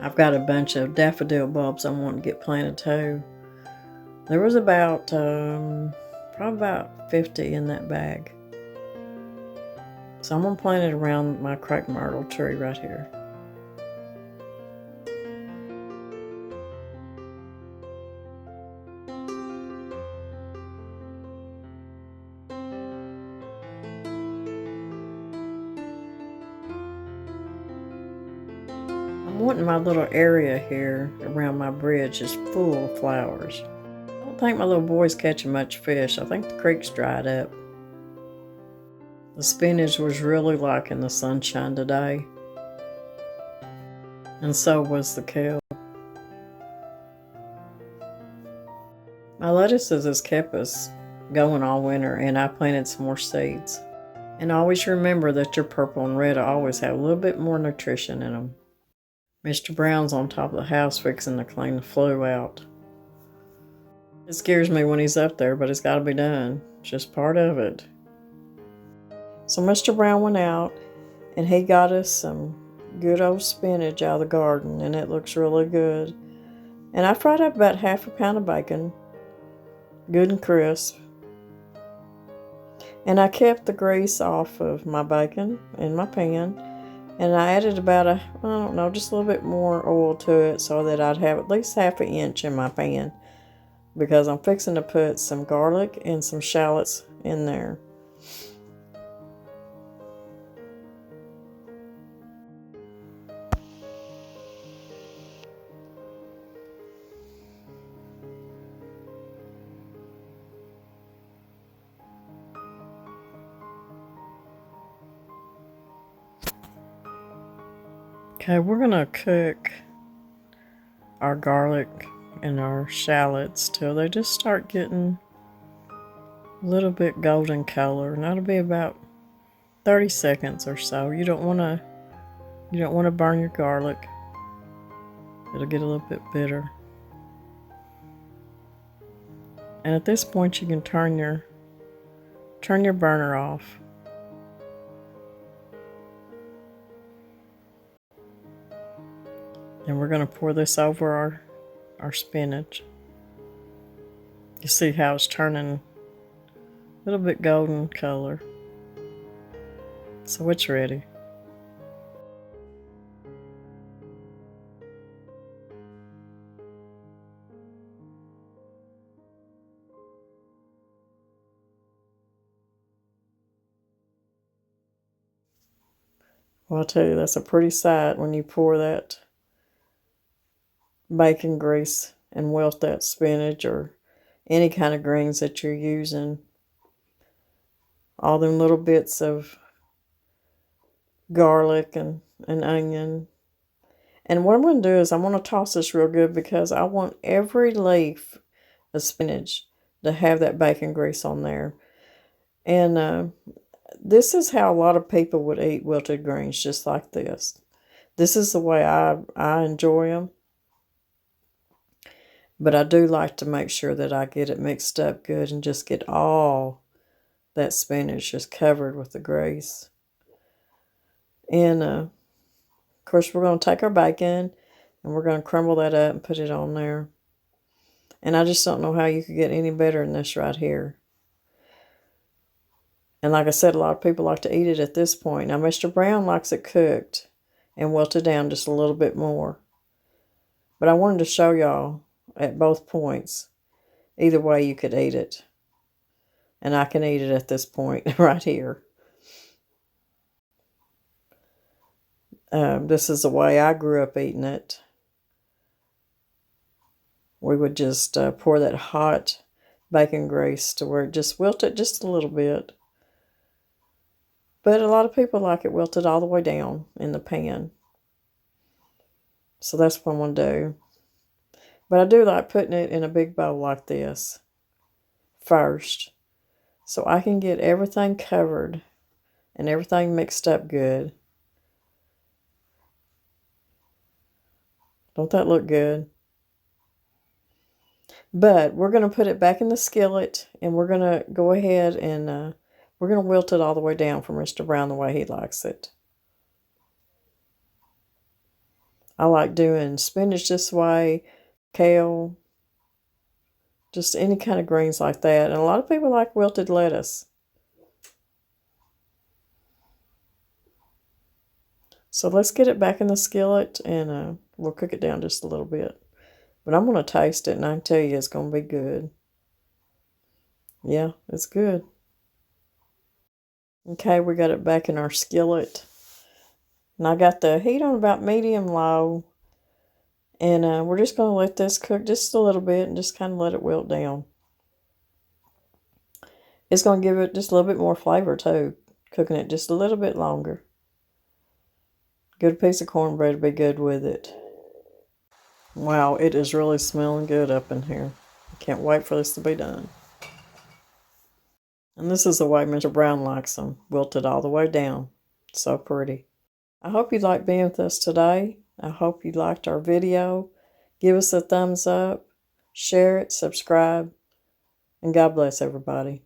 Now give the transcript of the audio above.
I've got a bunch of daffodil bulbs I want to get planted too. There was about, probably about 50 in that bag. So I'm going to plant it around my crepe myrtle tree right here. I'm wanting my little area here around my bridge is full of flowers. I don't think my little boy's catching much fish. I think the creek's dried up. The spinach was really liking the sunshine today. And so was the kale. My lettuces has kept us going all winter, and I planted some more seeds. And always remember that your purple and red always have a little bit more nutrition in them. Mr. Brown's on top of the house fixing to clean the flue out. It scares me when he's up there, but it's got to be done. It's just part of it. So Mr. Brown went out, and he got us some good old spinach out of the garden, and it looks really good. And I fried up about ½ a pound of bacon, good and crisp. And I kept the grease off of my bacon in my pan, and I added about just a little bit more oil to it so that I'd have at least ½ an inch in my pan, because I'm fixing to put some garlic and some shallots in there. Okay, we're going to cook our garlic and our shallots till they just start getting a little bit golden color. And that'll be about 30 seconds or so. You don't want to burn your garlic. It'll get a little bit bitter. And at this point you can turn your burner off. And we're going to pour this over our spinach. You see how it's turning a little bit golden color. So it's ready. Well, I'll tell you, that's a pretty sight when you pour that bacon grease and wilt that spinach or any kind of greens that you're using. All them little bits of garlic and onion. And what I'm going to do is I'm going to toss this real good, because I want every leaf of spinach to have that bacon grease on there. And this is how a lot of people would eat wilted greens, just like this. This is the way I enjoy them. But I do like to make sure that I get it mixed up good and just get all that spinach just covered with the grease. And of course, we're going to take our bacon and we're going to crumble that up and put it on there. And I just don't know how you could get any better than this right here. And like I said, a lot of people like to eat it at this point. Now, Mr. Brown likes it cooked and wilted down just a little bit more. But I wanted to show y'all at both points. Either way you could eat it. And I can eat it at this point right here. This is the way I grew up eating it. We would just pour that hot bacon grease to where it just wilted just a little bit. But a lot of people like it wilted all the way down in the pan. So that's what I'm going to do. But I do like putting it in a big bowl like this first, so I can get everything covered and everything mixed up good. Don't that look good? But we're going to put it back in the skillet, and we're going to go ahead and we're going to wilt it all the way down for Mr. Brown the way he likes it. I like doing spinach this way, kale, just any kind of greens like that. And a lot of people like wilted lettuce. So let's get it back in the skillet and we'll cook it down just a little bit. But I'm going to taste it and I can tell you it's going to be good. Yeah, it's good. Okay, we got it back in our skillet. And I got the heat on about medium-low. And we're just going to let this cook just a little bit and just kind of let it wilt down. It's going to give it just a little bit more flavor too, cooking it just a little bit longer. Good piece of cornbread would be good with it. Wow, it is really smelling good up in here. I can't wait for this to be done. And this is the way Mr. Brown likes them, wilted all the way down. So pretty. I hope you liked being with us today. I hope you liked our video. Give us a thumbs up, share it, subscribe, and God bless everybody.